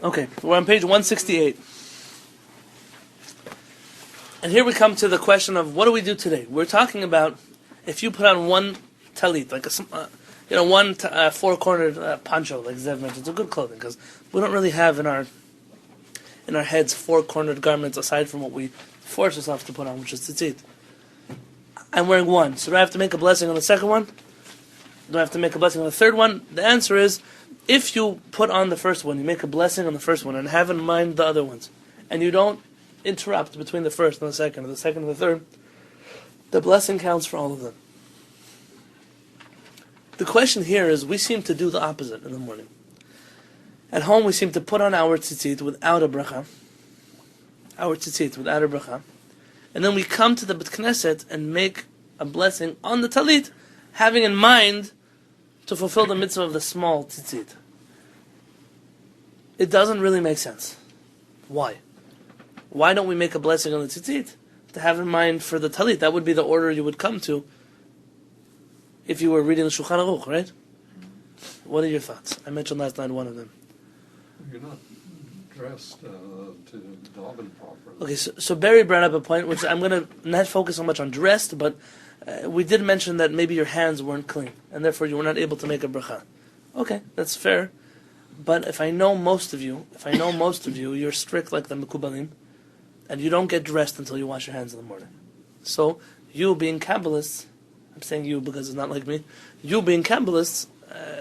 Okay, we're on page 168. And here we come to the question of what do we do today? We're talking about if you put on one talit, like one four-cornered poncho, like Zev mentioned. It's a good clothing because we don't really have in our heads four-cornered garments aside from what we force ourselves to put on, which is tzitzit. I'm wearing one, so do I have to make a blessing on the second one? Do I have to make a blessing on the third one? The answer is, if you put on the first one, you make a blessing on the first one and have in mind the other ones, and you don't interrupt between the first and the second, or the second and the third, the blessing counts for all of them. The question here is, we seem to do the opposite in the morning. At home, we seem to put on our tzitzit without a bracha, and then we come to the Bet Knesset and make a blessing on the talit, having in mind to fulfill the mitzvah of the small tzitzit. It doesn't really make sense. Why? Why don't we make a blessing on the tzitzit to have in mind for the talit? That would be the order you would come to if you were reading the Shulchan Aruch, right? What are your thoughts? I mentioned last night one of them. You're not dressed to daven properly. Okay, so Barry brought up a point, which I'm going to not focus so much on dressed, but we did mention that maybe your hands weren't clean, and therefore you were not able to make a bracha. Okay, that's fair. But if I know most of you, you're strict like the Mekubalim, and you don't get dressed until you wash your hands in the morning. So, you being Kabbalists, I'm saying you because it's not like me, you being Kabbalists,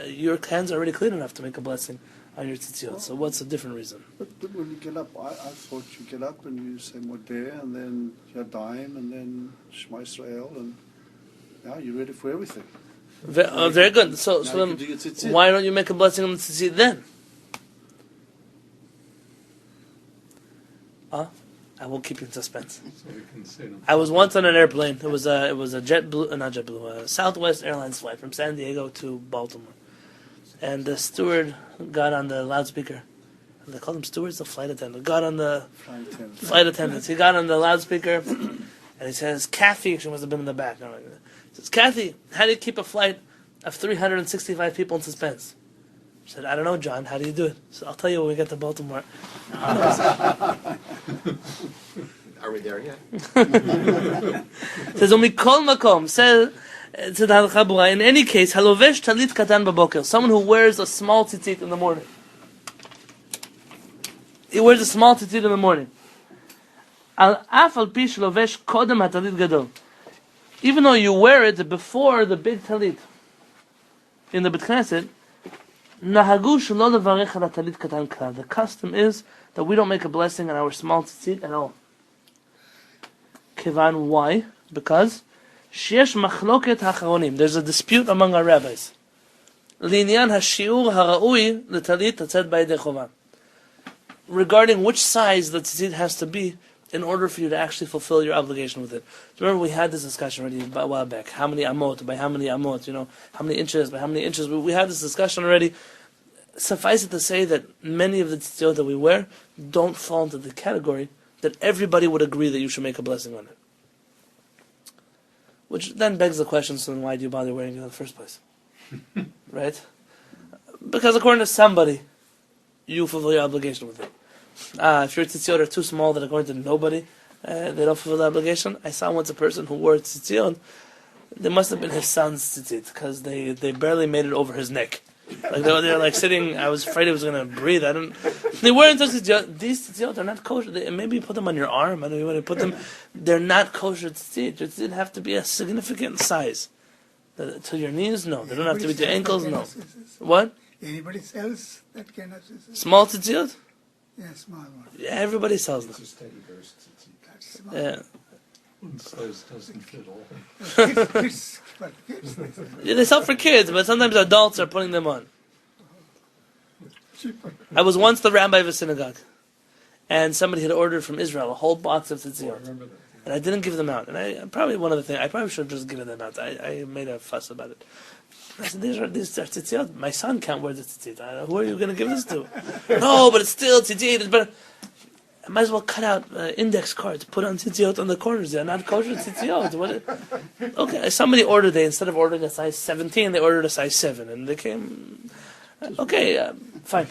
your hands are already clean enough to make a blessing on your tzitziot. So what's a different reason? But when you get up, I thought you get up and you say Modeh, and then Yadayim, and then Shema Yisrael, and now you're ready for everything. Very good. So then, why don't you make a blessing on the tzitzit then? I won't keep you in suspense. So you can see them. I was once on an airplane. It was a Southwest Airlines flight from San Diego to Baltimore, and the steward got on the loudspeaker. They call them stewards, the flight attendant. Got on the flight attendants. He got on the loudspeaker, and he says, "Kathy," she must have been in the back. No, he says, "Kathy, how do you keep a flight of 365 people in suspense?" She said, "I don't know, John. How do you do it?" So I'll tell you when we get to Baltimore. Are we there yet? Says Umikol Makom. Says in any case, Halovesh talit katan baboker. Someone who wears a small tzitzit in the morning. He wears a small tzitzit in the morning. Al af al pi shlovesh kodem hatalit gadol. Even though you wear it before the big talit in the Bet Knesset, nahagu shelo levarech al talit katan klal. The custom is that we don't make a blessing on our small tzitzit at all. Kivan, why? Because sheyesh machloket hacharonim. There's a dispute among our rabbis. Linyan hashiur haraui letalit tatzet b'yedei chova. Regarding which size the tzitzit has to be in order for you to actually fulfill your obligation with it. Remember, we had this discussion already a while back. How many amot, by how many amot, how many inches, by how many inches. We had this discussion already. Suffice it to say that many of the tzitzit that we wear don't fall into the category that everybody would agree that you should make a blessing on it. Which then begs the question, so then why do you bother wearing it in the first place? Right? Because according to somebody, you fulfill your obligation with it. If your tzitzit are too small that according to nobody, they don't fulfill the obligation. I saw once a person who wore tzitzit, they must have been his son's tzitzit, because they barely made it over his neck. Like they were like sitting, I was afraid he was going to breathe. They weren't tzitzit. These tzitzit are not kosher. Maybe you put them on your arm. I don't know you want to put them. They're not kosher tzitzit. Your tzitzit have to be a significant size. To your knees, no. They don't have to be to your ankles, no. What? Anybody sells that kind of small tzitzit? Yeah, small one. Yeah, everybody sells them. Just Teddy bears tzitzit. That's small. Yeah. One size doesn't fit all. Kids, but kids, Yeah, they sell for kids, but sometimes adults are putting them on. cheaper. I was once the rabbi of a synagogue, and somebody had ordered from Israel a whole box of Oh, I tzitzit, remember that. and I didn't give them out. And I probably should have just given them out. I made a fuss about it. I said, these are tzitzit. My son can't wear the tzitzit. Who are you going to give this to? No, but it's still tzitzit. It's better. I might as well cut out index cards, put on tzitzit on the corners. They're not kosher tzitzit. Okay, somebody ordered. Instead of ordering a size 17, they ordered a size 7, and they came. Okay, Fine.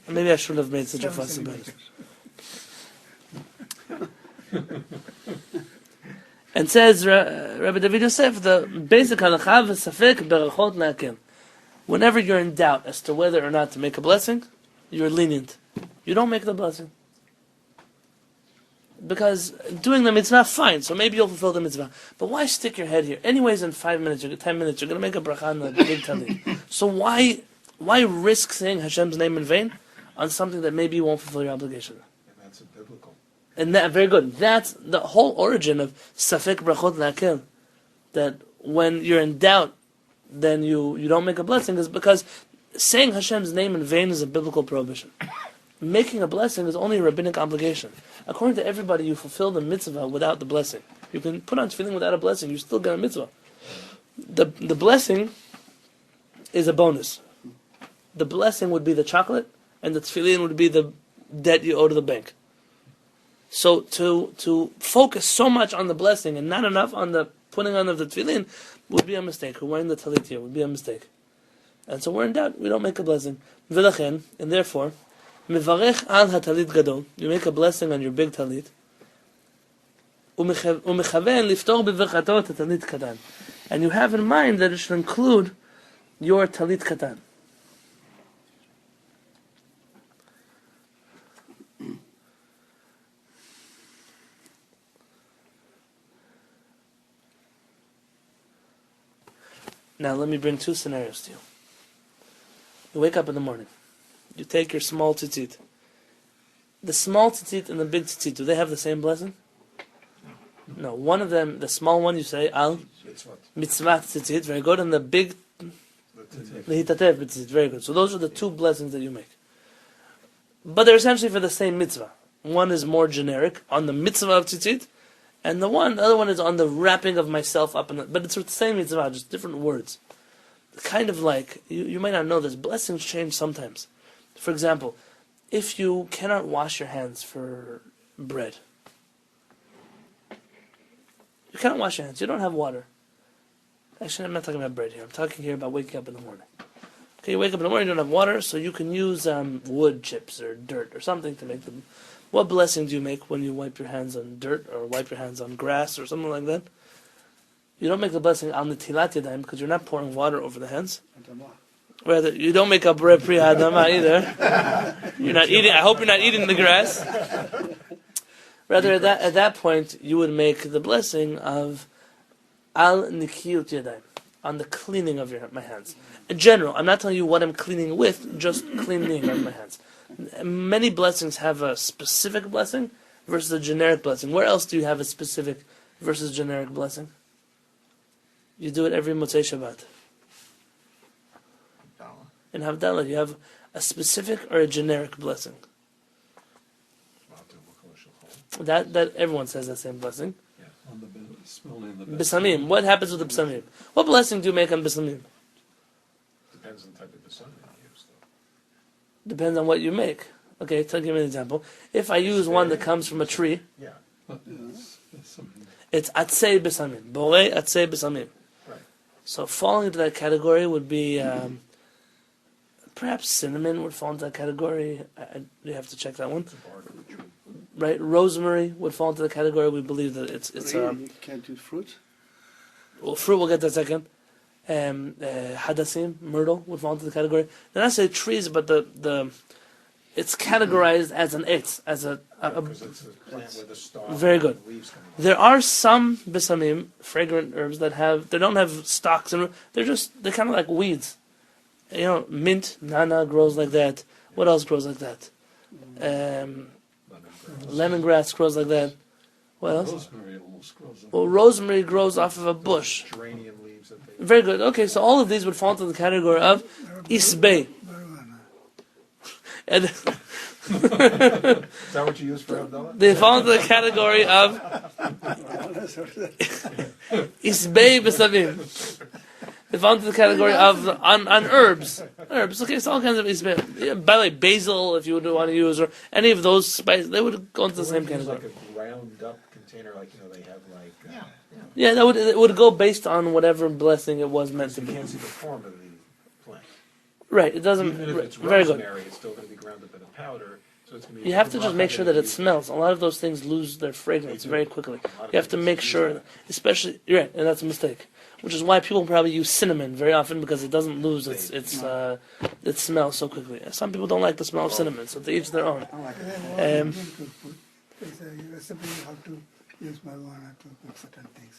Maybe I should have made such a fuss about it. And says Rabbi David Yosef, the basic halacha v'safek berachot la'akim. Whenever you're in doubt as to whether or not to make a blessing, you're lenient. You don't make the blessing. Because doing the mitzvah, fine, so maybe you'll fulfill the mitzvah. But why stick your head here? Anyways, in 5 minutes, 10 minutes, you're going to make a bracha on the big talit. So why risk saying Hashem's name in vain on something that maybe you won't fulfill your obligation? And that's a biblical. And that, very good. That's the whole origin of safek brachot la'akil. That when you're in doubt, then you don't make a blessing, is because saying Hashem's name in vain is a biblical prohibition. Making a blessing is only a rabbinic obligation. According to everybody, you fulfill the mitzvah without the blessing. You can put on tefillin without a blessing, you still get a mitzvah. The blessing is a bonus. The blessing would be the chocolate, and the tefillin would be the debt you owe to the bank. So to focus so much on the blessing and not enough on the putting on of the tefillin would be a mistake. Or wearing the talit here would be a mistake. And so we're in doubt, we don't make a blessing. V'lachen, and therefore, Mevarech al hatalit gadol. You make a blessing on your big talit. Umechaven liftor beverchato talit katan. And you have in mind that it should include your talit katan. Now let me bring two scenarios to you. You wake up in the morning. You take your small tzitzit. The small tzitzit and the big tzitzit, do they have the same blessing? No. One of them, the small one, you say al mitzvah tzitzit, very good, and the big lehitatev tzitzit, very good. So those are the two blessings that you make. But they're essentially for the same mitzvah. One is more generic on the mitzvah of tzitzit, and the other one is on the wrapping of myself up in but it's the same mitzvah, just different words. Kind of like you might not know this. Blessings change sometimes. For example, if you cannot wash your hands for bread, you cannot wash your hands, you don't have water. Actually, I'm not talking about bread here. I'm talking here about waking up in the morning. Okay, you wake up in the morning, you don't have water, so you can use wood chips or dirt or something to make them. What blessing do you make when you wipe your hands on dirt or wipe your hands on grass or something like that? You don't make the blessing al netilat yadayim because you're not pouring water over the hands. Rather, you don't make a bre pri adama either. You're not eating. I hope you're not eating the grass. Rather, at that point, you would make the blessing of al nikiyut yadayim, on the cleaning of my hands. In general, I'm not telling you what I'm cleaning with, just cleaning of my hands. Many blessings have a specific blessing versus a generic blessing. Where else do you have a specific versus generic blessing? You do it every Motzei Shabbat. In Havdalah, you have a specific or a generic blessing. That everyone says the same blessing. Yeah, on the smelling the B'samim. What happens with the b'samim? What blessing do you make on b'samim? Depends on the type of b'samim you use, though. Depends on what you make. Okay, to give me an example. If I use one that comes from a tree, Yeah. it's atzei b'samim. Borei atzei b'samim. Right. So falling into that category would be perhaps cinnamon would fall into that category. You have to check that one. The bark of the tree. Right, rosemary would fall into the category. We believe that it's You can't use fruit? well, fruit. We'll get to that second. Hadassim, myrtle would fall into the category. Then I say trees, but the it's categorized as an etz, as a Because it's a plant with a star. Very good. And leaves coming out. There are some besamim, fragrant herbs they don't have stalks and they're kind of like weeds. You know, mint, nana grows like that. What else grows like that? Lemongrass grows like that. What else? Rosemary almost grows up. Well, rosemary grows off of a bush. Geranium leaves that they. Very good. Okay, so all of these would fall into the category of isbei. And Is that what you use for Abdullah? they fall into the category of isbei besamim. They fall into the category of on herbs. Herbs. Okay, so all kinds of isbei. Yeah, by the way, basil, if you would want to use, or any of those spices, they would go into the same Use category. like a ground up container, like they have like. Yeah, it would go based on whatever blessing it was meant to You be. can't see the form of the plant. Right, it doesn't. Even if it's Very good. rosemary, it's still going to be ground up in a powder, so it's going to be. You have to just make sure that it smells. A lot of those things lose their fragrance very quickly. You have to make sure, especially, you're right, and that's a mistake. Which is why people probably use cinnamon very often, because it doesn't lose its smell so quickly. Some people don't like the smell of cinnamon, so to each their own. Indian could put. There's a recipe how to use marijuana to cook certain things.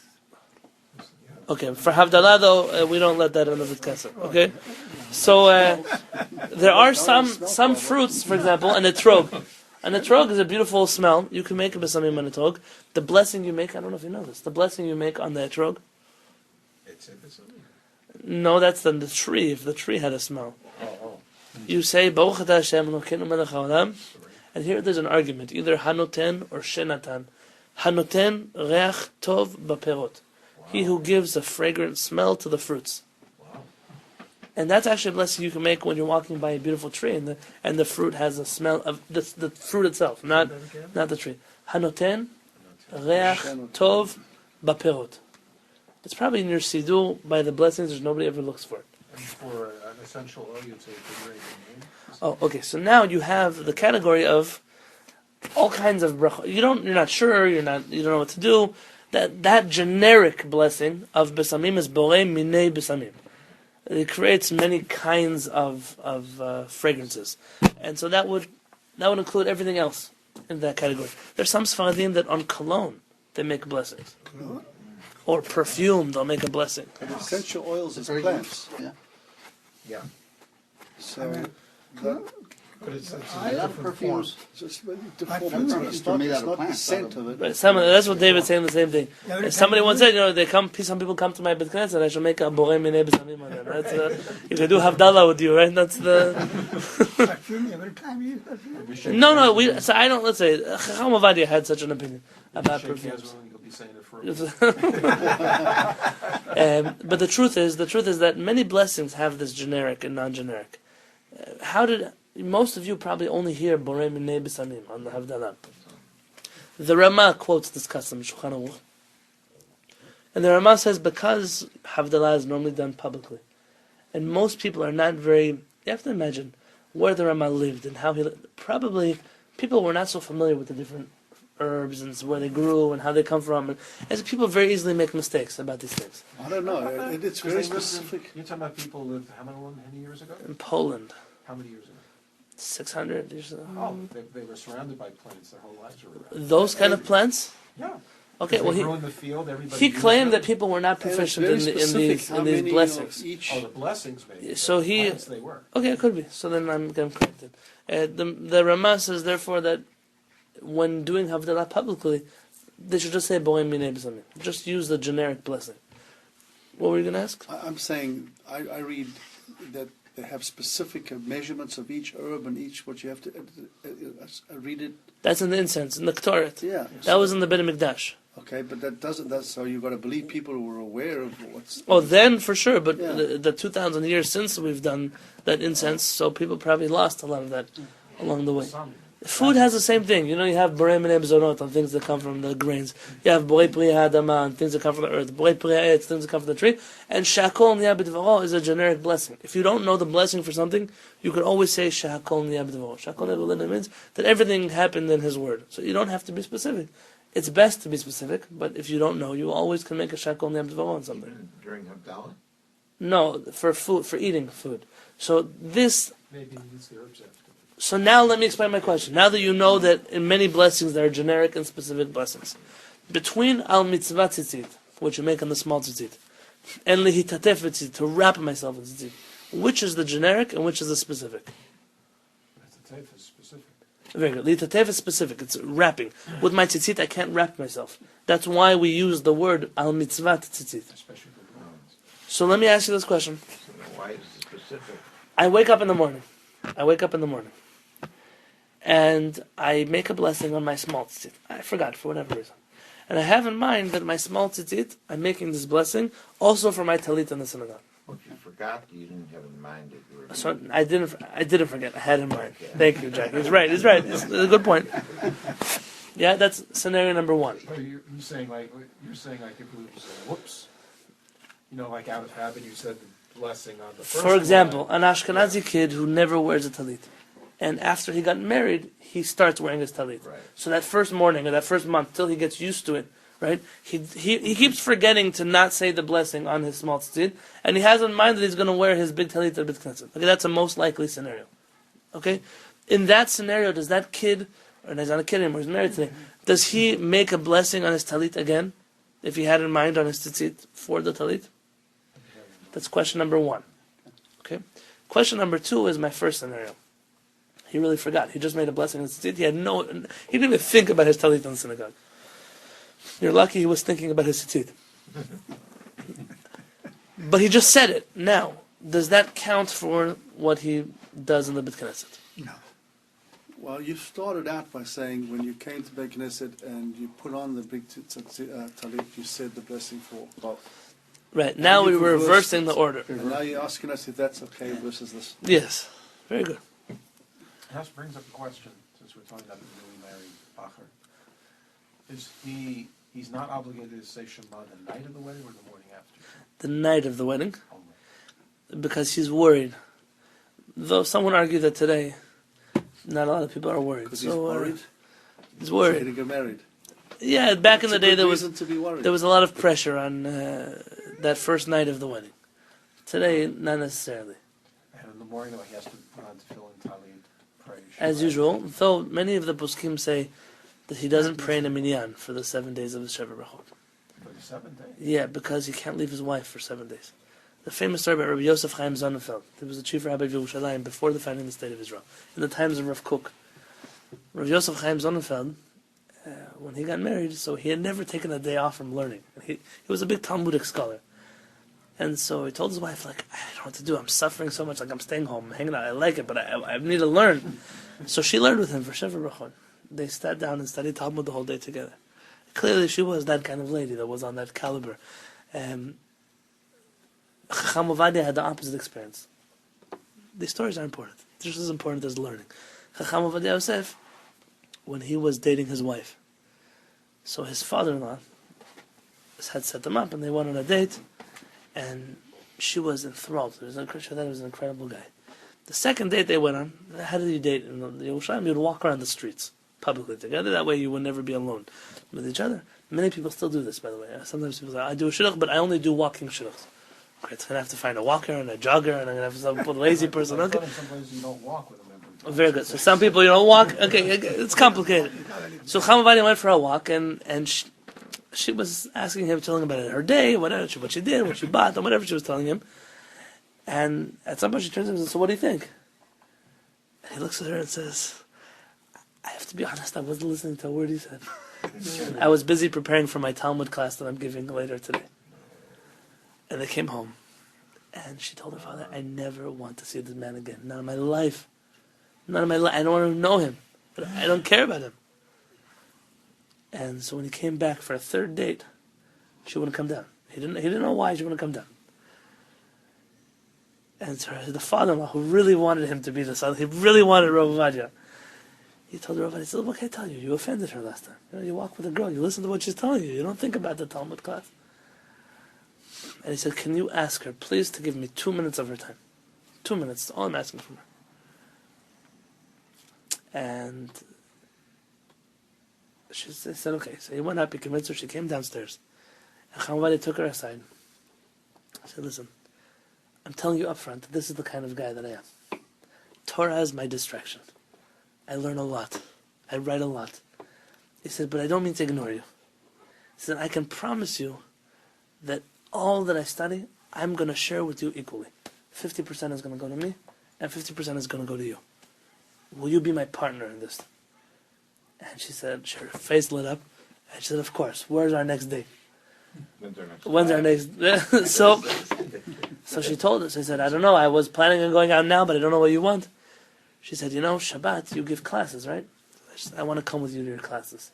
Okay, for Havdalah though, we don't let that in the Vitkasa. Okay, so there are some fruits, for example, an etrog. An etrog is a beautiful smell. You can make a besamim an etrog. The blessing you make, I don't know if you know this. The blessing you make on the etrog. No, that's the tree. If the tree had a smell, you say Baruch Atah Hashem Elokeinu Melech Haolam, and here there's an argument: either Hanoten or Shenatan. Hanoten reach tov baperot. He who gives a fragrant smell to the fruits. And that's actually a blessing you can make when you're walking by a beautiful tree, and the fruit has a smell of the fruit itself, not the tree. Hanoten reach tov baperot. It's probably in your siddur by the blessings. There's nobody ever looks for it. And for an essential oil, you'd say it's a great name. Oh, okay. So now you have the category of all kinds of brachot. You're not sure. You don't know what to do. That generic blessing of besamim is borei minei besamim. It creates many kinds of fragrances, and so that would include everything else in that category. There's some Sfaradim that on cologne they make blessings, or perfume they'll make a blessing. And essential oils is plants. Yeah. So But it's I love perfumes. it's Perfumes not made out of the plants, scent of it. Right, that's what David's saying. The same thing. Every And somebody time once you- said, some people come to my Bet Knesset, and I should make a borei minei besamim on them. That's if they do Havdalah with you, right? That's the. Perfume every time you use perfume. No. So I don't. Let's say Chacham Ovadia had such an opinion about shake hands perfumes. with him, you'll be saying it for But the truth is that many blessings have this generic and non-generic. How did most of you probably only hear borei minei besamim on the Havdalah? The Rama quotes this custom, Shulchan Aruch, and the Rama says because Havdalah is normally done publicly, and most people are not very. You have to imagine where the Rama lived and how he lived. Probably people were not so familiar with the different herbs and where they grew and how they come from, and so people very easily make mistakes about these things. I don't know. It's very specific. You're talking about people who lived how many years ago? In Poland, How many years ago? 600 years ago. Oh, they were surrounded by plants their whole lives. Those kind of plants. Yeah. Okay, well They grew in the field. Everybody he used claimed them. that people were not And it's proficient very in specific how these many blessings. of each. Oh, the blessings maybe. So The he- plants they were. Okay, it could be. So then I'm corrected. The Rama says therefore that when doing Havdalah publicly, they should just say borei minei besamim. Just use the generic blessing. What were you going to ask? I'm saying I read that they have specific measurements of each herb and each what you have to. I read it. That's in the incense, in the Ktoret. Yeah. That was in the Beit HaMikdash. Okay, but that doesn't. That's so you've got to believe people who are aware of what's. Oh, then for sure, but Yeah. the 2,000 years since we've done that incense, so people probably lost a lot of that along the way. Some. Food has the same thing. You know, you have borei minei bezonot on things that come from the grains. You have borei pri ha'adama on things that come from the earth. Borei pri ha'etz, things that come from the tree. And shakol niyah b'dvaro is a generic blessing. If you don't know the blessing for something, you could always say shakol niyah b'dvaro. Shakol niyah means that everything happened in His word. So you don't have to be specific. It's best to be specific, but if you don't know, you always can make a shakol niyah b'dvaro on something. During Havdalah? No, for food, for eating food. So this. Maybe it's the herbs after. So now let me explain my question. Now that you know that in many blessings there are generic and specific blessings, between al mitzvah tzitzit, which you make on the small tzitzit, and lihitatef tzitzit, to wrap myself in tzitzit, which is the generic and which is the specific? That's the type is specific. Very good. Lihitatef is specific. It's wrapping. With my tzitzit, I can't wrap myself. That's why we use the word al mitzvah tzitzit. Especially for the ones. So let me ask you this question. So why is it specific? I wake up in the morning. And I make a blessing on my small tzitzit. I forgot for whatever reason. And I have in mind that my small tzitzit, I'm making this blessing also for my talit in the synagogue. What you forgot, you didn't have in mind that you were. So I didn't forget. I had in mind. Thank you, Jack. He's right. It's a good point. Yeah, that's scenario number one. But you're saying like if it was whoops, like out of habit, you said blessing on the first For example, one. an Ashkenazi kid who never wears a talit, and after he got married, he starts wearing his talit. Right. So that first morning or that first month, till he gets used to it, right? He keeps forgetting to not say the blessing on his small tzitzit, and he has in mind that he's going to wear his big talit at Beit Knesset. Okay, that's a most likely scenario. Okay, in that scenario, does that kid, or he's not a kid anymore, he's married today, does he make a blessing on his talit again, if he had in mind on his tzitzit for the talit? That's question number one. Okay, question number two is my first scenario. He really forgot. He just made a blessing on his tzitzit. He didn't even think about his talit in the synagogue. You're lucky he was thinking about his tzitzit. But he just said it. Now, does that count for what he does in the Beit Knesset? No. Well, you started out by saying when you came to Beit Knesset and you put on the big talit, you said the blessing for both. Right, now And you we're reversed reversing the order. And now you're asking us if that's okay versus this. Yes, very good. That brings up a question, since we're talking about the newly married Bacher. Is he's not obligated to say Shema the night of the wedding or the morning after? The night of the wedding, Only. because he's worried. Though someone argued that today, not a lot of people are worried. Because he's worried. He's He's worried. going to get married. Yeah, back in It's the a day good there was reason to be worried. a lot of pressure on that first night of the wedding. Today, not necessarily. And in the morning, though, he has to put on tefillin, talit, pray. As Shema. usual, though many of the poskim say that he doesn't pray in a minyan for the 7 days of his Sheva Brachot. For the 7th day. Yeah, because he can't leave his wife for 7 days. The famous story about Rabbi Yosef Chaim Sonnenfeld. He was the chief rabbi of Yerushalayim before the founding of the state of Israel, in the times of Rav Kook. Rabbi Yosef Chaim Sonnenfeld, when he got married, so he had never taken a day off from learning. He was a big Talmudic scholar. And so he told his wife, like, I don't know what to do. I'm suffering so much. Like, I'm staying home, I'm hanging out. I like it, but I need to learn. So she learned with him for Sheva Brachot. They sat down and studied Talmud the whole day together. Clearly, she was that kind of lady that was on that caliber. Chacham Ovadia had the opposite experience. These stories are important. Just as important as learning. Chacham Ovadia Yosef, when he was dating his wife, so his father-in-law had set them up, and they went on a date, and she was enthralled. She thought he was an incredible guy. The second date they went on, how did you date in the Yerushalayim? You'd walk around the streets publicly together. That way you would never be alone with each other. Many people still do this, by the way. Sometimes people say, I do a shidduch, but I only do walking shidduchs. Okay, it's going to have to find a walker and a jogger, and I'm going to have to put a lazy person. Okay. In some ways, you don't walk with a member. Oh, very good. So some people, you don't walk. Okay, it's complicated. So Chamavadi went for a walk, and she was asking him, telling him about her day, whatever, what she did, what she bought, and whatever she was telling him. And at some point she turns to him and says, so what do you think? And he looks at her and says, I have to be honest, I wasn't listening to a word he said. I was busy preparing for my Talmud class that I'm giving later today. And they came home, and she told her father, I never want to see this man again. Not in my life. Not in my life. I don't want to know him. But I don't care about him. And so when he came back for a third date, she wouldn't come down. He didn't know why she wouldn't come down. And so the father-in-law, who really wanted him to be the son, he really wanted Rav Ovadia. He told Rav Ovadia, he said, what can I tell you? You offended her last time. You walk with a girl, you listen to what she's telling you. You don't think about the Talmud class. And he said, can you ask her, please, to give me 2 minutes of her time? 2 minutes, that's all I'm asking from her. And she said, okay. So he went up, he convinced her, she came downstairs. And Chamavadi took her aside. He said, listen, I'm telling you up front, this is the kind of guy that I am. Torah is my distraction. I learn a lot. I write a lot. He said, but I don't mean to ignore you. He said, I can promise you that all that I study, I'm going to share with you equally. 50% is going to go to me, and 50% is going to go to you. Will you be my partner in this? And she said, her face lit up, and she said, of course. Where's our next date? When's our next? So she told us. I said, I don't know. I was planning on going out now, but I don't know what you want. She said, Shabbat, you give classes, right? I want to come with you to your classes.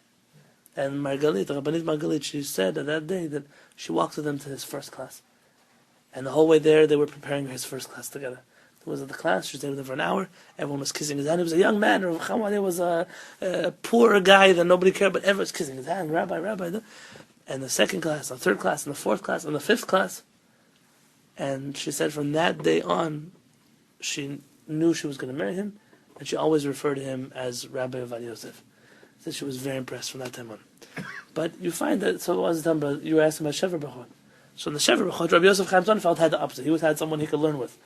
And Margalit, Rabbanit Margalit, she said at that day that she walked with him to his first class. And the whole way there, they were preparing his first class together. He was at the class, she stayed with him for an hour, everyone was kissing his hand. He was a young man, Chamavadi was a poor guy that nobody cared, but everyone was kissing his hand, Rabbi. And the second class, the third class, and the fourth class, and the fifth class, And she said from that day on, she knew she was going to marry him, and she always referred to him as Rabbi Avad Yosef. So she was very impressed from that time on. But you find that, so what was the time, but you were asking about Shever B'chot. So in the Shever B'chot, Rabbi Yosef Chaim Sonnenfeld had the opposite. He always had someone he could learn with.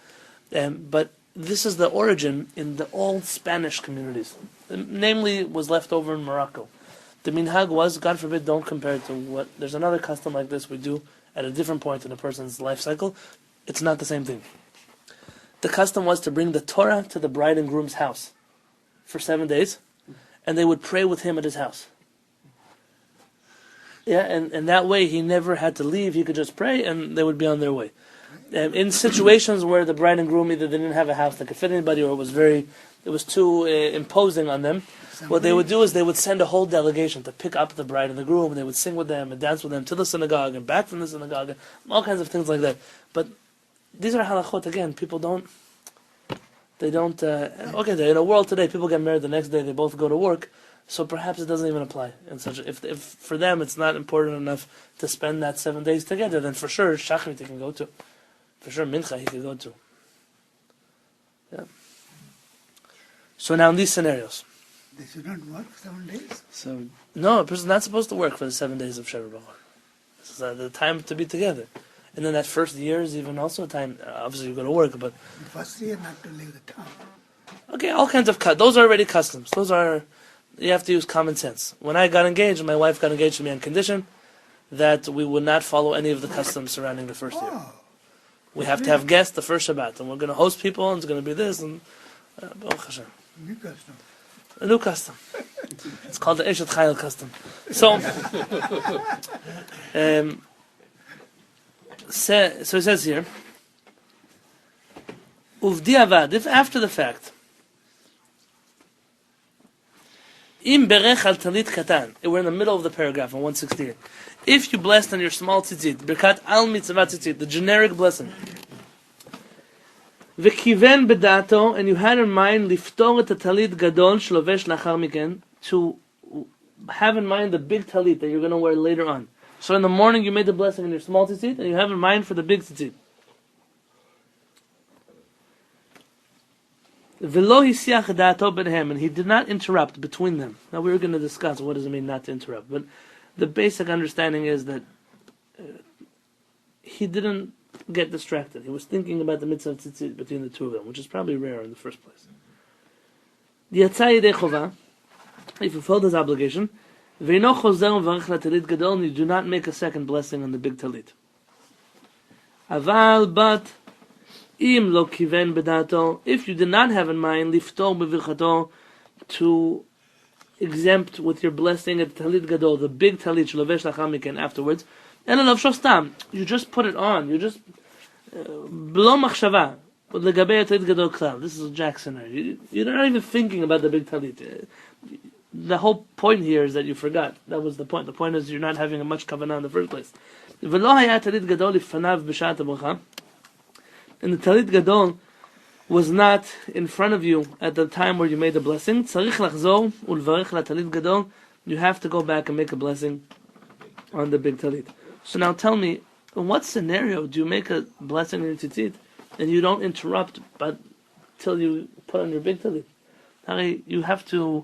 But this is the origin in the old Spanish communities. Namely, was left over in Morocco. The minhag was, God forbid, don't compare it to what, there's another custom like this we do at a different point in a person's life cycle. It's not the same thing. The custom was to bring the Torah to the bride and groom's house for 7 days, and they would pray with him at his house. Yeah, and that way he never had to leave, he could just pray, and they would be on their way. In situations where the bride and groom either they didn't have a house that could fit anybody, or it was too imposing on them, what they would do is they would send a whole delegation to pick up the bride and the groom, and they would sing with them and dance with them to the synagogue and back from the synagogue, and all kinds of things like that. But these are halachot, again, people don't, okay, in a world today, people get married the next day, they both go to work, so perhaps it doesn't even apply. In such if for them it's not important enough to spend that 7 days together, then for sure, Shachrit he can go to. For sure, Mincha he could go to. Yeah. So now in these scenarios, They should not work 7 days. so no, a person's not supposed to work for the 7 days of Shever B'chor. This is the time to be together. And then that first year is even also a time, obviously you go to work, but The first year not to leave the town. okay, all kinds of those are already customs. Those are, you have to use common sense. When I got engaged, my wife got engaged to me on condition that we would not follow any of the customs surrounding the first year. Oh, We have to have guests the first Shabbat, and we're going to host people, and it's going to be this, and Baruch Hashem. new custom. A new custom. It's called the Eshet Chayil custom. So, so it says here, Uvdi avad, if after the fact, Im berech al talit katan, we're in the middle of the paragraph on 168. If you blessed on your small tzitzit, berkat al mitzvah tzitzit, the generic blessing, v'kiven bedato, and you had in mind liftor et talit gadol shlovesh lachar miken, to have in mind the big talit that you're going to wear later on. So in the morning you made the blessing in your small tzitzit, and you have in mind for the big tzitzit. V'lo hisiach dato benhem, and he did not interrupt between them. Now we were going to discuss what does it mean not to interrupt, but the basic understanding is that he didn't get distracted. He was thinking about the mitzvah tzitzit between the two of them, which is probably rare in the first place. Yatsa yedei chova, if he fulfilled his obligation, ve'ino chozer u'varech latalit gadol, and you do not make a second blessing on the big talit. Aval but im lo kiven bedato, if you did not have in mind liftor bevirchato, to exempt with your blessing at talit gadol, the big talit shlovesh lachar miken afterwards, elalav shostam, you just put it on, you just blo machshava legabei talit gadol klal. This is Jackson. You're not even thinking about the big talit. The whole point here is that you forgot. That was the point. The point is you're not having a much kavanah in the first place. V'lo haya talit gadol lifanav b'shat habracha, and the talit gadol was not in front of you at the time where you made the blessing. Tzarich lachzor ulvarech la talit gadol. You have to go back and make a blessing on the big talit. So now tell me, in what scenario do you make a blessing in your tzitzit and you don't interrupt but till you put on your big talit? You have to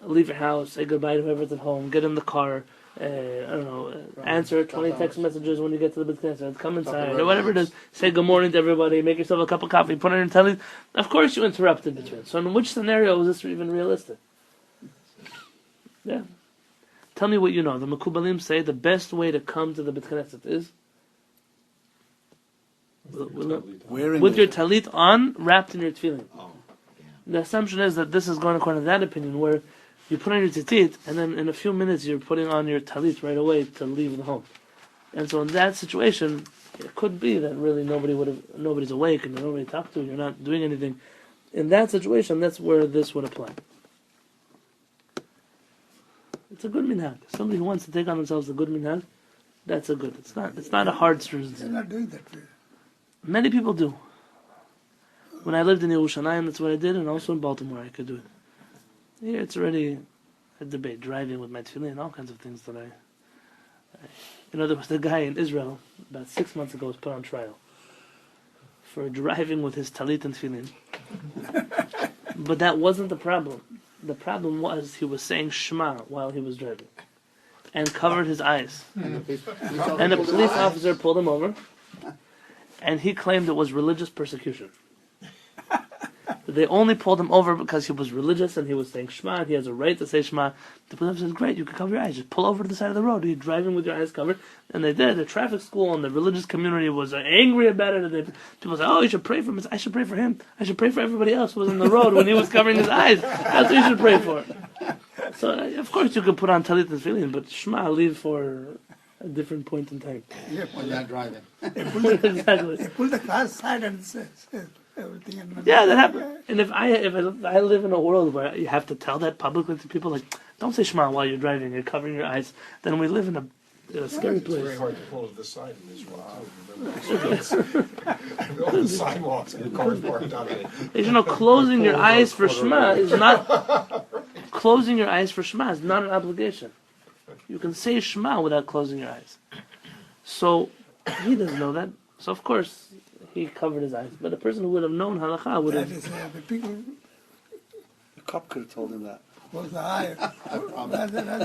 leave your house, say goodbye to whoever's at home, get in the car, answer 20 text messages when you get to the big knesset, come inside, or whatever it is, say good morning to everybody, make yourself a cup of coffee, put on your talit. Of course you interrupted between. So in which scenario is this even realistic? Yeah. Tell me what you know. The Mekubalim say the best way to come to the Beit Knesset is with your talit on, wrapped in your tefillin. Oh, yeah. The assumption is that this is going according to that opinion, where you put on your tzitzit, and then in a few minutes you're putting on your talit right away to leave the home. And so in that situation, it could be that really nobody's awake and nobody to talk to, you're not doing anything. In that situation, that's where this would apply. It's a good minhag. Somebody who wants to take on themselves a good minhag, that's a good. It's not a hard stringent. They're not doing that way. Many people do. When I lived in Yerushalayim, that's what I did, and also in Baltimore, I could do it. Here, it's already a debate, driving with my tefillin, all kinds of things that there was the guy in Israel, about 6 months ago, was put on trial. for driving with his talit and tefillin. But that wasn't the problem. The problem was he was saying Shema while he was driving and covered his eyes. And the police officer pulled him over, and he claimed it was religious persecution. They only pulled him over because he was religious and he was saying Shema, and he has a right to say Shema. The police officer said, great, you can cover your eyes. Just pull over to the side of the road. You're driving with your eyes covered. And they did. The traffic school and the religious community was angry about it. And people said, oh, you should pray for him. I should pray for him. I should pray for everybody else who was on the road when he was covering his eyes. That's what you should pray for. So, of course, you could put on talit and tefillin, but Shema, leave for a different point in time. Yeah, When you're driving. Exactly. they pull the car aside and says everything. And Yeah, that happened. And if I live in a world where you have to tell that publicly to people, like, don't say Shema while you're driving, you're covering your eyes, then we live in a scary It's very place. hard to pull it this side in Israel, too. All the sidewalks and the cars parked out of it. You know, closing your eyes for Shema is not closing your eyes for Shema is not an obligation. You can say Shema without closing your eyes. So he doesn't know that. So of course he covered his eyes. But a person who would have known halakha would that have. is, the people The cop could have told him that. close the eye.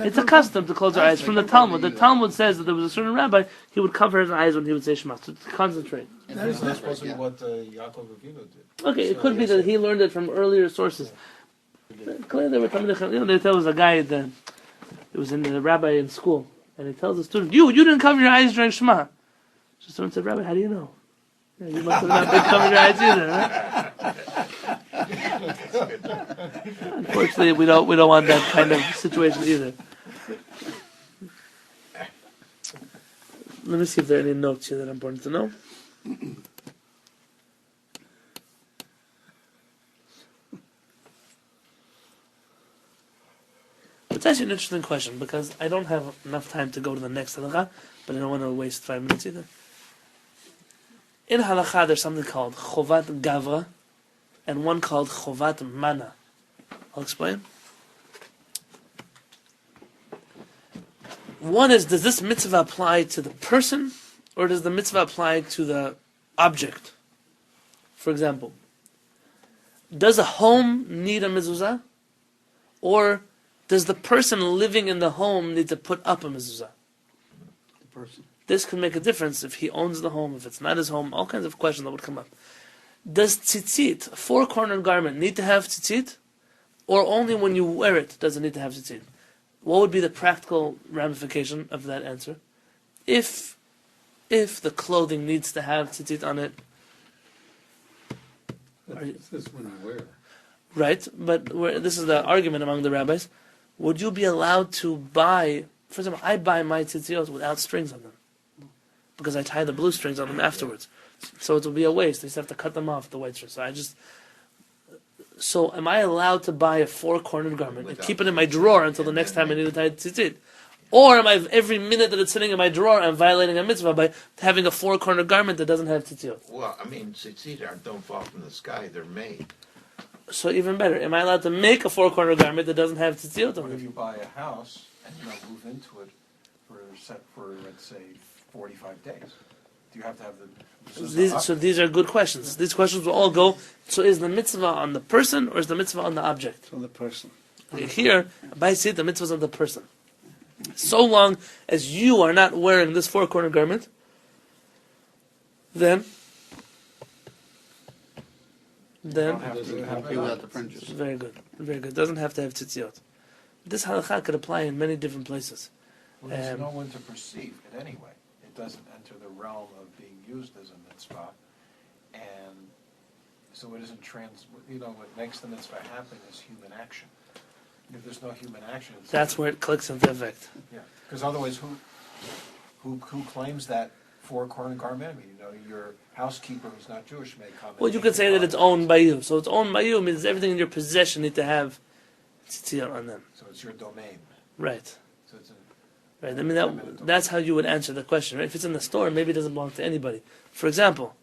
It's a custom to close your eyes. From the Talmud, the Talmud says that there was a certain rabbi, he would cover his eyes when he would say Shema, to concentrate. And that's not supposed to be what Yaakov Avinu did. Okay, it could be that he learned it from earlier sources. Clearly, there was a guy that it was in the rabbi in school, and he tells the student, "You didn't cover your eyes during Shema." So the student said, "Rabbi, how do you know? Yeah, you must have not been covering your eyes either." Right? Unfortunately, we don't want that kind of situation either. Let me see if there are any notes here that are important to know. It's actually an interesting question because I don't have enough time to go to the next halakha, but I don't want to waste 5 minutes either. In halakha, there's something called chovat gavra and one called chovat mana. I'll explain. One is, does this mitzvah apply to the person or does the mitzvah apply to the object? For example, does a home need a mezuzah, or does the person living in the home need to put up a mezuzah? The person. This can make a difference if he owns the home, if it's not his home, all kinds of questions that would come up. Does tzitzit, a four-cornered garment, need to have tzitzit, or only when you wear it does it need to have tzitzit? What would be the practical ramification of that answer? If the clothing needs to have tzitzit on it, It's this when you wear it. right? But this is the argument among the rabbis. Would you be allowed to buy, for example, I buy my tzitziot without strings on them because I tie the blue strings on them afterwards. So it will be a waste. I just have to cut them off, the white strings. So am I allowed to buy a four-cornered garment and keep it in my drawer until the next time I need to tie tzitzit? Or am I, every minute that it's sitting in my drawer, I'm violating a mitzvah by having a four-cornered garment that doesn't have tzitzit? Well, I mean, tzitzit don't fall from the sky; they're made. So even better, am I allowed to make a four-cornered garment that doesn't have tzitzit on But if it? you buy a house and you don't move into it for let's say 45 days, do you have to have the So these are good questions. These questions will all go, so is the mitzvah on the person or is the mitzvah on the object? From the person. Okay, here, by see the mitzvah is on the person. So long as you are not wearing this four-cornered garment, then don't have to Doesn't have have to be without the fringes. very good, very good. Doesn't have to have tzitziot. This halakha could apply in many different places. Well, there's no one to perceive it anyway. It doesn't enter the realm of being used as a mitzvah, and so it isn't what makes the mitzvah happen is human action. If there's no human action, That's where it clicks into effect. yeah. Because otherwise, who claims that four-cornered garment? I mean, your housekeeper who's not Jewish may come. Well, you could say that it's owned by you. So it's owned by you means everything in your possession need to have tzitzit on them. So it's your domain. Right. So it's Right. I mean, that's how you would answer the question, right? If it's in the store, maybe it doesn't belong to anybody. For example,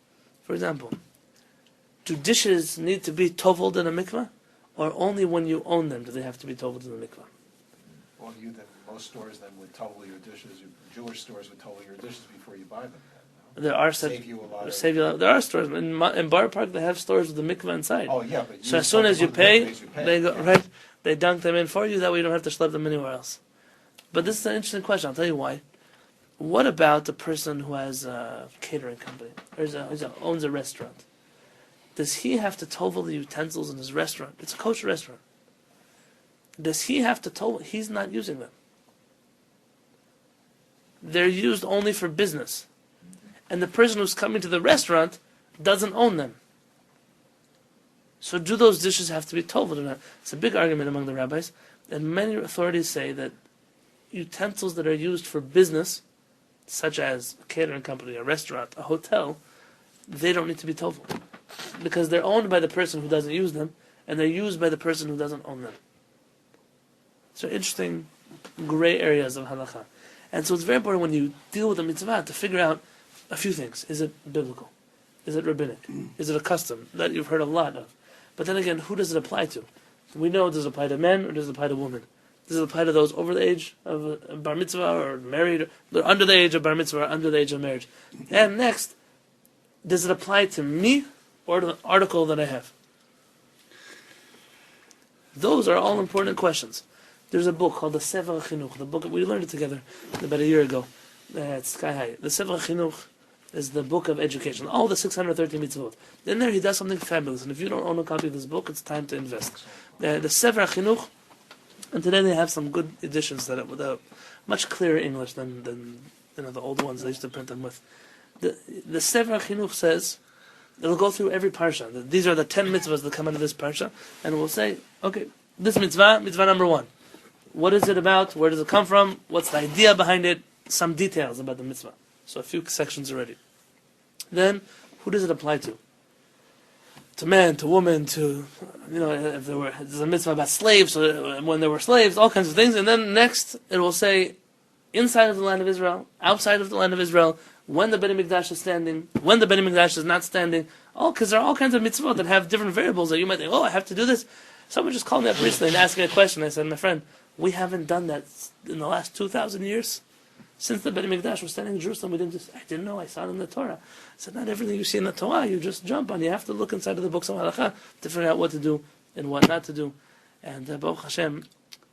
do dishes need to be toveled in a mikveh, or only when you own them do they have to be toveled in a mikveh? most stores then would total your dishes. Jewish stores would total your dishes before you buy them. Then, no? There are Save you a lot of. There are stores in Bar Park. They have stores with the mikveh inside. Oh, yeah, but. So as soon as you pay, they go right. They dunk them in for you. That way you don't have to schlep them anywhere else. But this is an interesting question. I'll tell you why. What about the person who has a catering company or owns a restaurant? Does he have to tovel the utensils in his restaurant? It's a kosher restaurant. Does he have to tovel? He's not using them. They're used only for business. And the person who's coming to the restaurant doesn't own them. So do those dishes have to be toveled or not? It's a big argument among the rabbis. And many authorities say that utensils that are used for business, such as a catering company, a restaurant, a hotel, they don't need to be toveled. Because they're owned by the person who doesn't use them, and they're used by the person who doesn't own them. So interesting gray areas of halakha. And so it's very important when you deal with a mitzvah to figure out a few things. Is it biblical? Is it rabbinic? Is it a custom? That you've heard a lot of. But then again, who does it apply to? We know, does it apply to men or does it apply to women? Does it apply to those over the age of a bar mitzvah or married, or under the age of bar mitzvah or under the age of marriage? And next, does it apply to me or to the article that I have? Those are all important questions. There's a book called the Sefer Chinuch, the book, we learned it together about a year ago. It's sky high. The Sefer Chinuch is the book of education. All the 613 mitzvot. In there he does something fabulous. And if you don't own a copy of this book, it's time to invest. The Sefer Chinuch, and today they have some good editions that with a much clearer English than the old ones they used to print them with. The Sefer Chinuch says, it'll go through every parsha. These are the 10 mitzvahs that come out of this parsha, and it will say, okay, this mitzvah number 1. What is it about? Where does it come from? What's the idea behind it? Some details about the mitzvah. So a few sections already. Then, who does it apply to? To man, to woman, to, if there's a mitzvah about slaves, so when there were slaves, all kinds of things. And then next, it will say, inside of the land of Israel, outside of the land of Israel, when the Beit HaMikdash is standing, when the Beit HaMikdash is not standing, because there are all kinds of mitzvot that have different variables that you might think, I have to do this. Someone just called me up recently and asked me a question. I said, my friend, we haven't done that in the last 2,000 years. Since the Beit HaMikdash was standing in Jerusalem, I didn't know, I saw it in the Torah. I said, not everything you see in the Torah, you just jump on. You have to look inside of the books of halakha to figure out what to do and what not to do. And Baruch Hashem,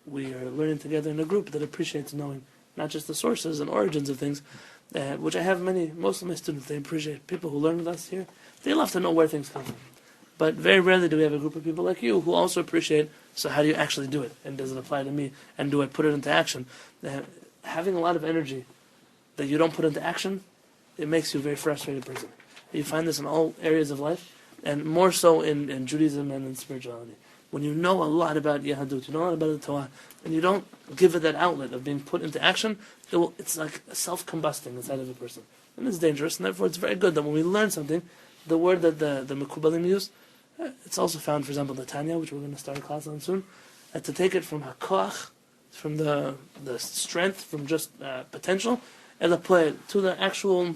we are learning together in a group that appreciates knowing not just the sources and origins of things, which I have most of my students, they appreciate. People who learn with us here, they love to know where things come from. But very rarely do we have a group of people like you who also appreciate, so how do you actually do it? And does it apply to me? And do I put it into action? Having a lot of energy that you don't put into action, it makes you a very frustrated person. You find this in all areas of life, and more so in Judaism and in spirituality. When you know a lot about Yahadut, you know a lot about the Torah, and you don't give it that outlet of being put into action, it's like self-combusting inside of a person. And it's dangerous, and therefore it's very good that when we learn something, the word that the Mekubalim use, it's also found, for example, the Tanya, which we're going to start a class on soon, to take it from HaKoach, from the strength, from just potential, and apply it to the actual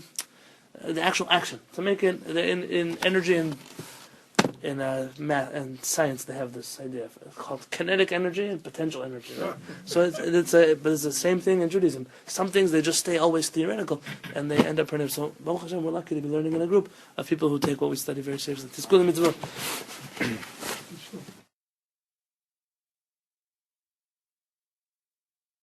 action. To make it in energy and in math and science, they have this idea called kinetic energy and potential energy. Right? So it's the same thing in Judaism. Some things they just stay always theoretical, and they end up primitive. So Baruch Hashem, we're lucky to be learning in a group of people who take what we study very seriously.